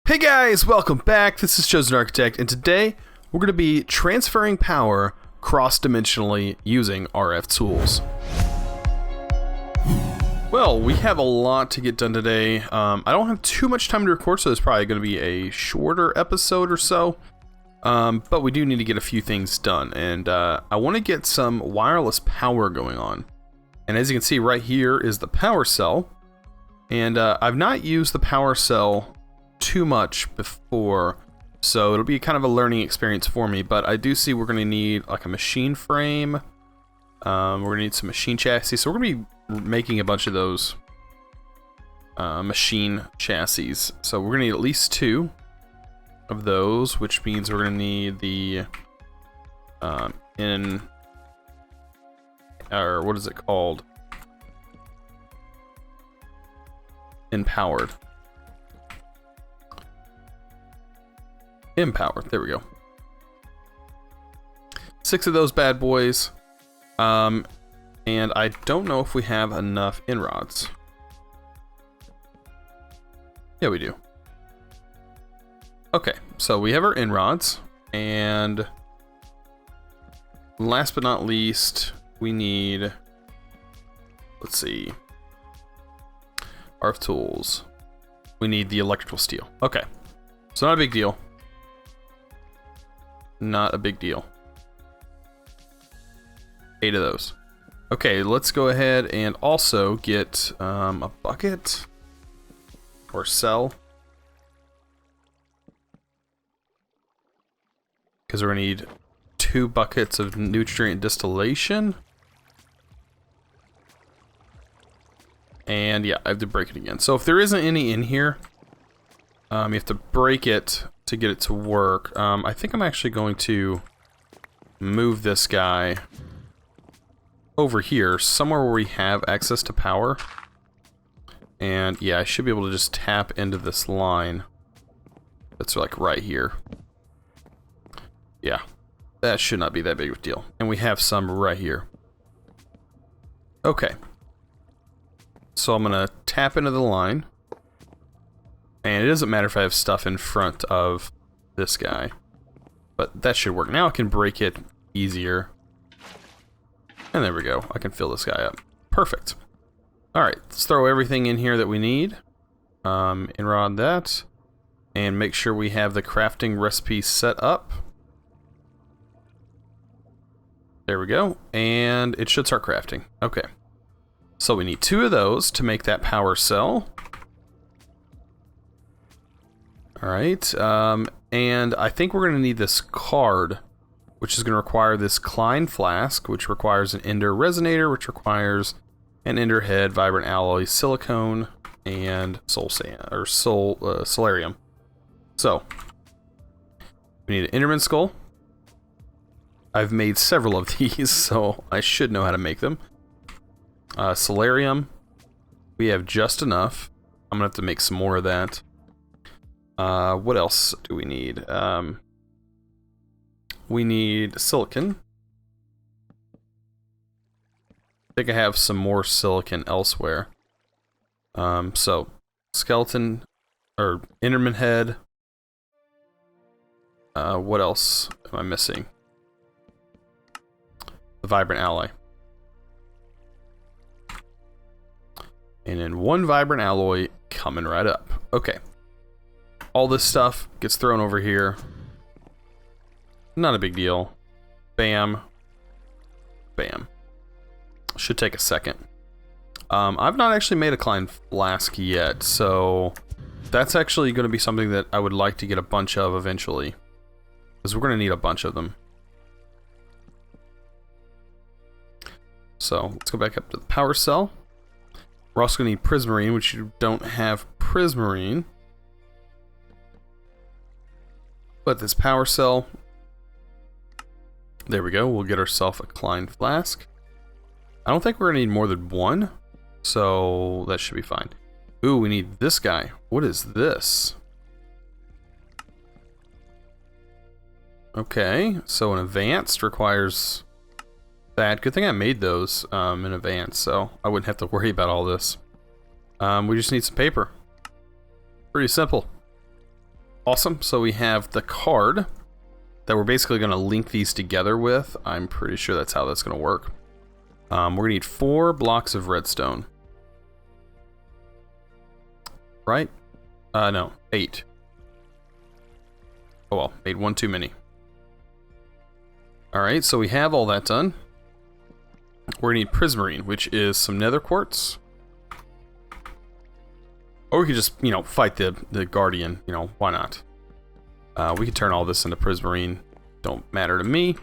Hey guys, welcome back. This is ChosenArchitect, and today we're going to be transferring power cross-dimensionally using RFTools. Well, we have a lot to get done today. I don't have too much time to record, so it's probably going to be a shorter episode or so. But we do need to get a few things done, and I want to get some wireless power going on. And as you can see, right here is the power cell. And I've not used the power cell too much before, so it'll be kind of a learning experience for me, but I do see we're going to need like a machine frame. We're going to need some machine chassis, so we're going to be making a bunch of those machine chassis. So we're going to need at least 2 of those, which means we're going to need the what is it called? Empowered, there we go. 6 of those bad boys. And I don't know if we have enough in-rods. Yeah, we do. Okay, so we have our in-rods, and last but not least, we need, let's see, RFTools. We need the electrical steel. Okay, so not a big deal. Not a big deal. 8 of those. Okay, let's go ahead and also get a bucket or cell, because we're gonna need 2 buckets of nutrient distillation. And yeah, I have to break it again. So if there isn't any in here, you have to break it to get it to work. I think I'm actually going to move this guy over here, somewhere where we have access to power. And yeah, I should be able to just tap into this line that's like right here. Yeah, that should not be that big of a deal. And we have some right here. Okay. So I'm gonna tap into the line. And it doesn't matter if I have stuff in front of this guy, but that should work. Now I can break it easier. And there we go. I can fill this guy up. Perfect. Alright, let's throw everything in here that we need. Enrod that. And make sure we have the crafting recipe set up. There we go. And it should start crafting. Okay. So we need 2 of those to make that power cell. Alright, and I think we're going to need this card, which is going to require this Klein flask, which requires an ender resonator, which requires an ender head, vibrant alloy, silicone, and soul sand, or solarium. So, we need an Enderman skull. I've made several of these, so I should know how to make them. Solarium, we have just enough. I'm going to have to make some more of that. What else do we need? We need silicon. I think I have some more silicon elsewhere. So, skeleton, or Enderman head. What else am I missing? The vibrant alloy. And then 1 vibrant alloy coming right up. Okay. All this stuff gets thrown over here. Not a big deal. Bam. Bam. Should take a second. I've not actually made a Klein flask yet, so that's actually going to be something that I would like to get a bunch of eventually, because we're going to need a bunch of them. So let's go back up to the power cell. We're also going to need prismarine, which you don't have prismarine. But this power cell, there we go, we'll get ourselves a Klein flask. I don't think we're gonna need more than 1, so that should be fine. Ooh, we need this guy. What is this? Okay, so an advanced requires that. Good thing I made those in advance, so I wouldn't have to worry about all this. We just need some paper. Pretty simple. Awesome. So we have the card that we're basically going to link these together with. I'm pretty sure that's how that's going to work. We're going to need 4 blocks of redstone. Right? No, 8. Oh well, made 1 too many. Alright, so we have all that done. We're going to need prismarine, which is some nether quartz. Or we could just, you know, fight the guardian. You know, why not? We could turn all this into prismarine. Don't matter to me.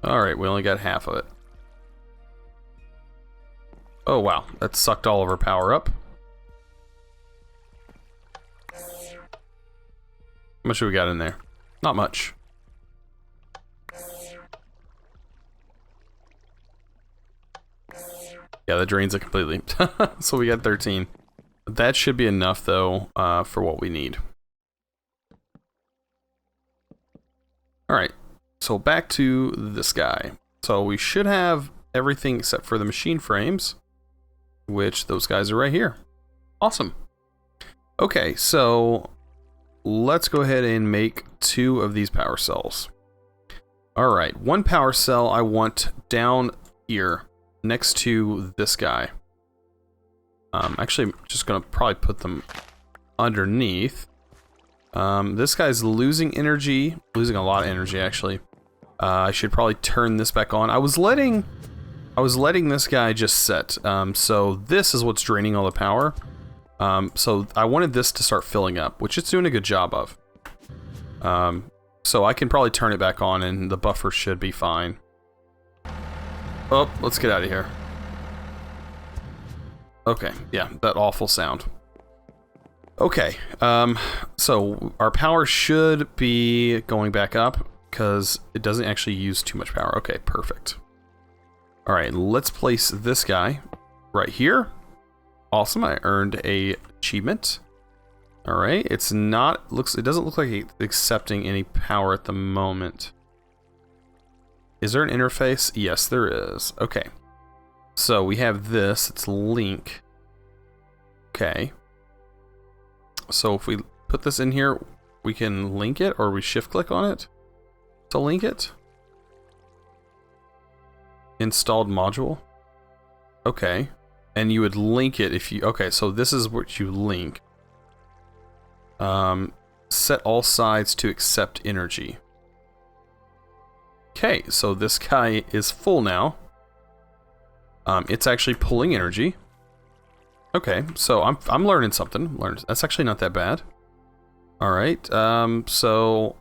Alright, we only got half of it. Oh wow, that sucked all of our power up. How much do we got in there? Not much. Yeah, that drains it completely. So we got 13. That should be enough, though, for what we need. Alright, so back to this guy. So we should have everything except for the machine frames, which those guys are right here. Awesome. Okay, so let's go ahead and make 2 of these power cells. Alright, 1 power cell I want down here, next to this guy. Actually, I'm just gonna probably put them underneath. This guy's losing energy, losing a lot of energy actually. I should probably turn this back on. I was letting this guy just set. So this is what's draining all the power. So I wanted this to start filling up, which it's doing a good job of. So I can probably turn it back on and the buffer should be fine. Oh, let's get out of here. Okay, yeah, that awful sound. Okay, so our power should be going back up because it doesn't actually use too much power. Okay, perfect. Alright, let's place this guy right here. Awesome, I earned a achievement. Alright, it doesn't look like it's accepting any power at the moment. Is there an interface? Yes, there is. Okay. So we have this, it's link. Okay. So if we put this in here, we can link it, or we shift click on it to link it. Installed module. Okay. And you would link it if you, okay, so this is what you link. Set all sides to accept energy. Okay, so this guy is full now. It's actually pulling energy. Okay, so I'm learning something. That's actually not that bad. All right, so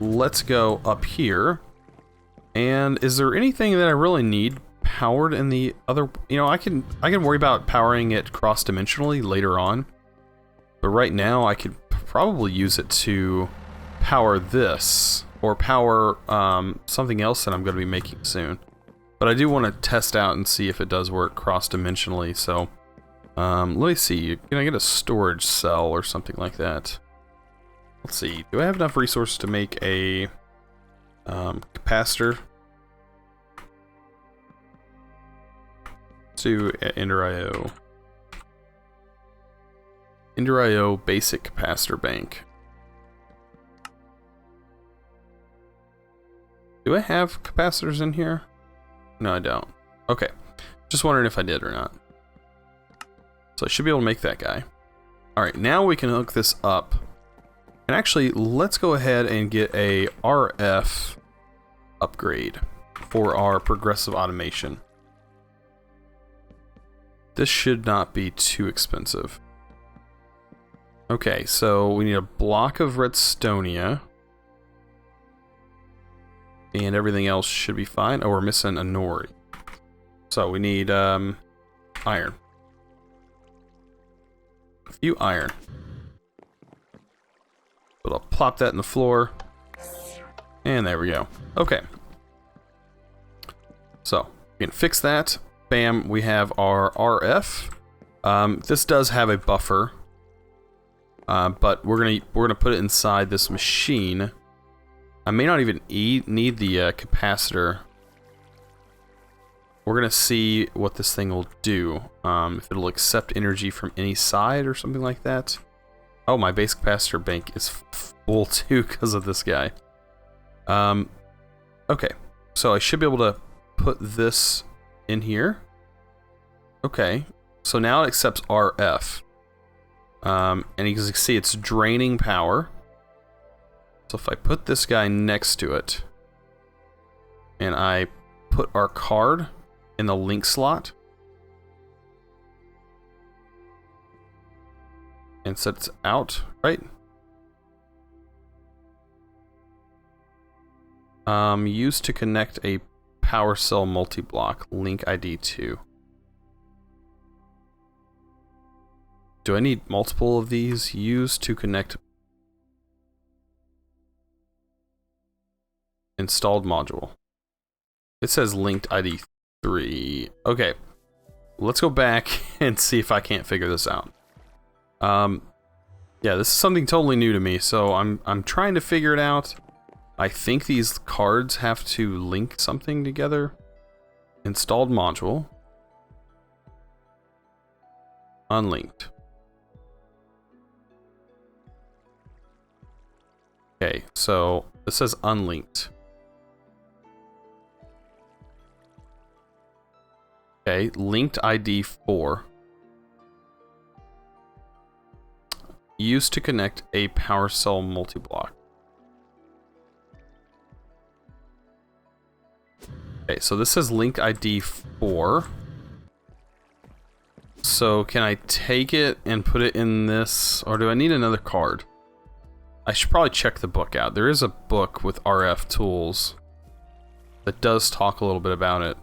let's go up here. And is there anything that I really need powered in the other? You know, I can worry about powering it cross-dimensionally later on. But right now, I could probably use it to power this or power something else that I'm going to be making soon. But I do want to test out and see if it does work cross-dimensionally. So let me see. Can I get a storage cell or something like that? Let's see. Do I have enough resources to make a capacitor? To Ender IO. Ender IO basic capacitor bank. Do I have capacitors in here? No, I don't. Okay. Just wondering if I did or not. So I should be able to make that guy. Alright, now we can hook this up. And actually, let's go ahead and get a RF upgrade for our progressive automation. This should not be too expensive. Okay, so we need a block of redstonia. And everything else should be fine. Oh, we're missing a nori. So we need iron. A few iron. But I'll plop that in the floor. And there we go. Okay. So we can fix that. Bam, we have our RF. This does have a buffer. But we're gonna put it inside this machine. I may not even need the capacitor we're gonna see what this thing will do. If it'll accept energy from any side or something like that. Oh, my base capacitor bank is full too because of this guy. Okay, so I should be able to put this in here. Okay, so now it accepts RF. And you can see it's draining power. So if I put this guy next to it, and I put our card in the link slot, and set it out, right? Used to connect a power cell multi-block, link ID 2. Do I need multiple of these? Used to connect installed module. It says linked ID 3. Okay, let's go back and see if I can't figure this out. Yeah, this is something totally new to me, so I'm trying to figure it out. I think these cards have to link something together. Installed module. Unlinked. Okay, so this says unlinked. Okay, linked ID 4. Used to connect a power cell multi-block. Okay, so this says link ID 4. So can I take it and put it in this, or do I need another card? I should probably check the book out. There is a book with RFTools that does talk a little bit about it.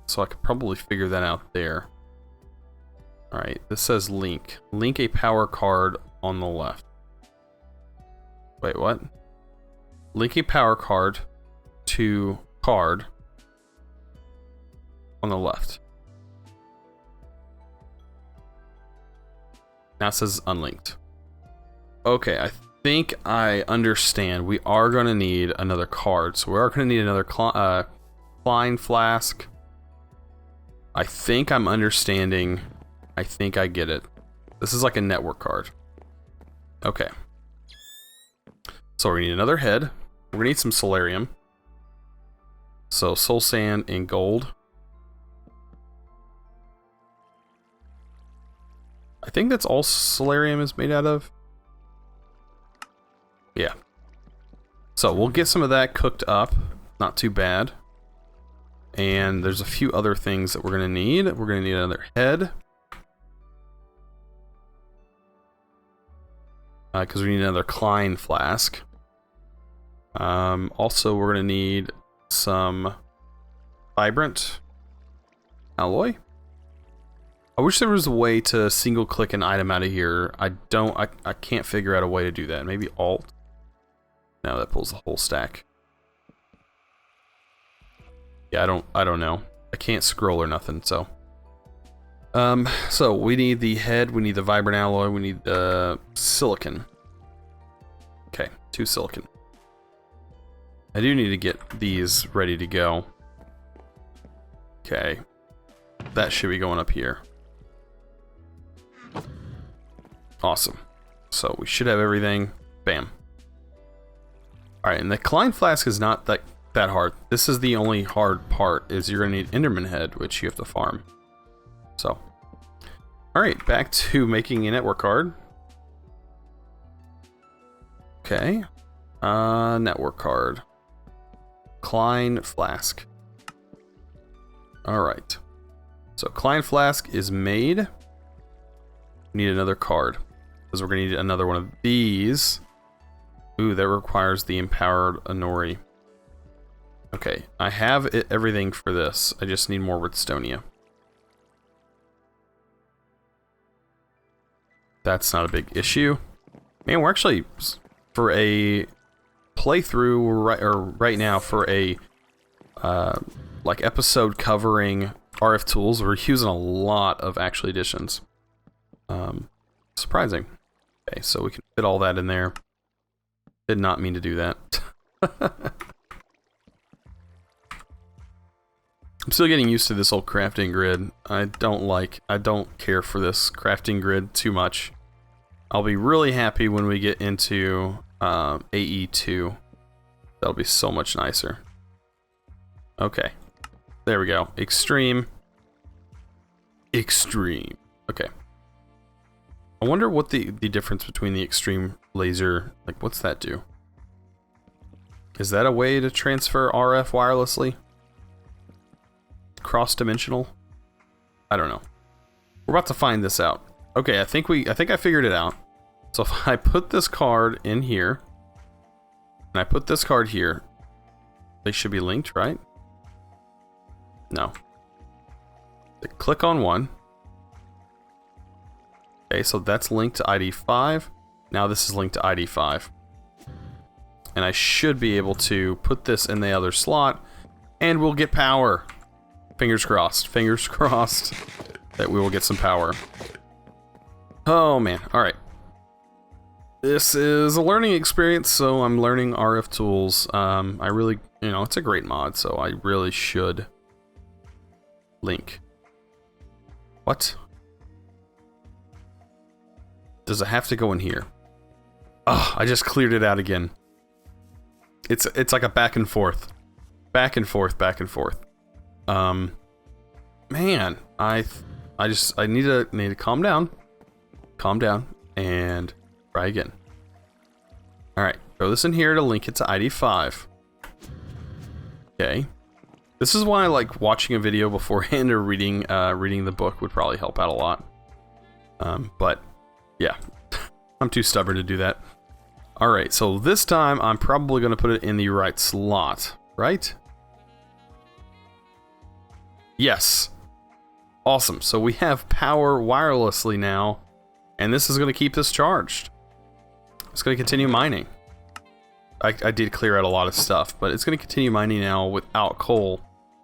So I could probably figure that out there. Alright, this says link. Link a power card on the left. Wait, what? Link a power card to card on the left. Now it says unlinked. Okay, I think I understand. We are going to need another card. So we are going to need another Klein flask. I think I'm understanding. I think I get it. This is like a network card. Okay. So we need another head. We're going to need some solarium. So soul sand and gold. I think that's all solarium is made out of. Yeah. So we'll get some of that cooked up. Not too bad. And there's a few other things that we're going to need. We're going to need another head. Because we need another Klein flask. Also, we're going to need some vibrant alloy. I wish there was a way to single click an item out of here. I can't figure out a way to do that. Maybe Alt. No, that pulls the whole stack. Yeah, I don't know. I can't scroll or nothing, so. So we need the head, we need the vibrant alloy, we need the silicon. Okay, 2 silicon. I do need to get these ready to go. Okay. That should be going up here. Awesome. So we should have everything. Bam. Alright, and the Klein flask is not that hard. This is the only hard part, is you're going to need Enderman head, which you have to farm. So. Alright, back to making a network card. Okay. Network card. Klein flask. Alright. So Klein flask is made. We need another card. Because we're going to need another one of these. Ooh, that requires the empowered Anori. Okay, I have everything for this. I just need more Redstonia. That's not a big issue. Man, we're actually, for a playthrough right now, for a like episode covering RFTools, we're using a lot of actual additions. Surprising. Okay, so we can fit all that in there. Did not mean to do that. I'm still getting used to this whole crafting grid. I don't care for this crafting grid too much. I'll be really happy when we get into AE2. That'll be so much nicer. Okay. There we go. Extreme. Extreme. Okay. I wonder what the difference between the extreme laser, like what's that do? Is that a way to transfer RF wirelessly? Cross-dimensional? I don't know. We're about to find this out. Okay, I think I figured it out. So if I put this card in here, and I put this card here, they should be linked, right? No. Click on one. Okay, so that's linked to ID 5. Now this is linked to ID 5. And I should be able to put this in the other slot, and we'll get power. Fingers crossed that we will get some power. Oh man, alright. This is a learning experience, so I'm learning RFTools. I really, it's a great mod, so I really should link. What? Does it have to go in here? Oh, I just cleared it out again. It's like a back and forth. Back and forth, back and forth. Man, I need to calm down. Calm down and try again. Alright, throw this in here to link it to ID 5. Okay. This is why I like watching a video beforehand or reading the book would probably help out a lot. But yeah, I'm too stubborn to do that. Alright, so this time I'm probably going to put it in the right slot, right? Yes. Awesome. So we have power wirelessly now, and this is going to keep this charged. It's going to continue mining. I did clear out a lot of stuff, but it's going to continue mining now without coal,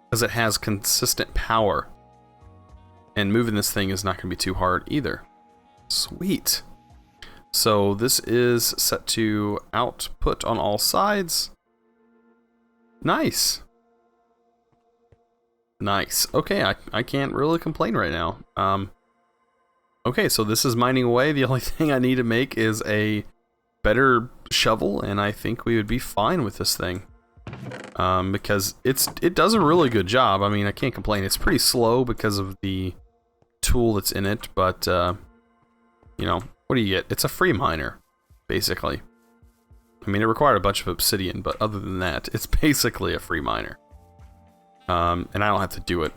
because it has consistent power. And moving this thing is not going to be too hard either. Sweet. So this is set to output on all sides. Nice. Nice. Okay, I can't really complain right now. Okay, so this is mining away. The only thing I need to make is a better shovel, and I think we would be fine with this thing. Because it does a really good job. I mean, I can't complain. It's pretty slow because of the tool that's in it, but what do you get? It's a free miner, basically. I mean, it required a bunch of obsidian, but other than that, it's basically a free miner. And I don't have to do it.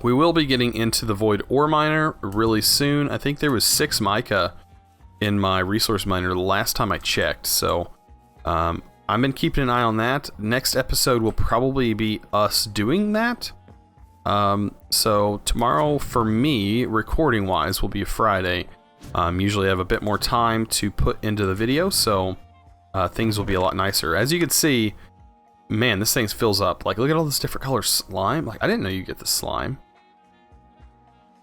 We will be getting into the void ore miner really soon. I think there was 6 mica in my resource miner the last time I checked, so I've been keeping an eye on that. Next episode will probably be us doing that. So tomorrow for me, recording wise, will be a Friday. Usually I have a bit more time to put into the video, so things will be a lot nicer. As you can see, man, this thing fills up. Like, look at all this different color slime. Like, I didn't know you get this slime.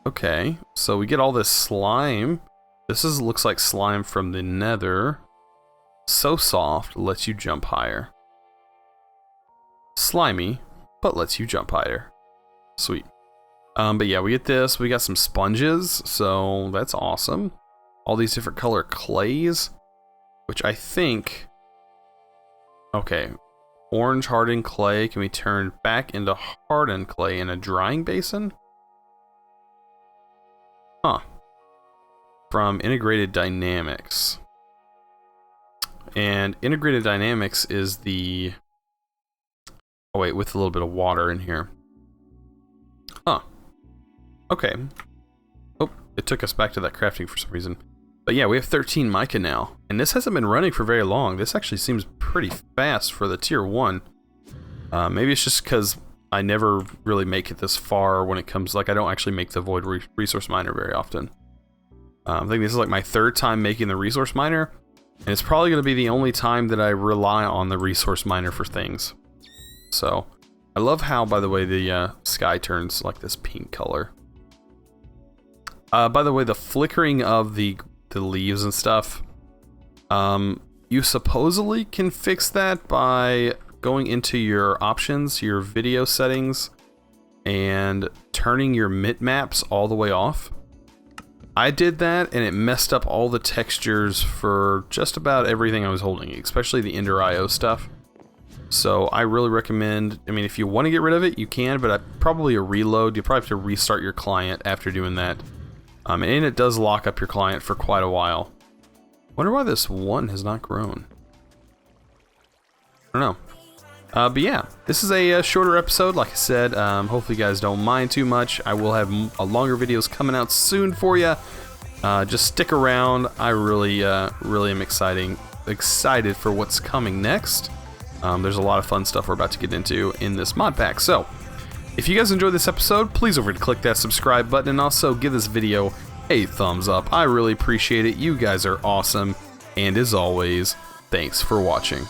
Okay, so we get all this slime. This looks like slime from the nether. So soft, lets you jump higher. Slimy, but lets you jump higher. Sweet. But yeah, we get this. We got some sponges, so that's awesome. All these different color clays, which I think... Okay, orange hardened clay can be turned back into hardened clay in a drying basin? Huh. From Integrated Dynamics. And Integrated Dynamics is the... Oh wait, with a little bit of water in here. Huh. Okay. Oh, it took us back to that crafting for some reason. But yeah, we have 13 mica now. And this hasn't been running for very long. This actually seems pretty fast for the tier 1. Maybe it's just because I never really make it this far when it comes... Like, I don't actually make the void resource miner very often. I think this is like my 3rd time making the resource miner. And it's probably going to be the only time that I rely on the resource miner for things. So, I love how, by the way, the sky turns like this pink color. By the way, the flickering of the leaves and stuff, you supposedly can fix that by going into your options, your video settings, and turning your bitmaps all the way off. I did that and it messed up all the textures for just about everything I was holding, especially the Ender IO stuff. So I really recommend, I mean, if you want to get rid of it, you can, but probably a reload. You probably have to restart your client after doing that. And it does lock up your client for quite a while. Wonder why this one has not grown. I don't know. But yeah, this is a shorter episode, like I said. Hopefully you guys don't mind too much. I will have longer videos coming out soon for you. Just stick around. I really am excited for what's coming next. There's a lot of fun stuff we're about to get into in this mod pack. So, if you guys enjoyed this episode, please over to click that subscribe button and also give this video a thumbs up. I really appreciate it. You guys are awesome. And as always, thanks for watching.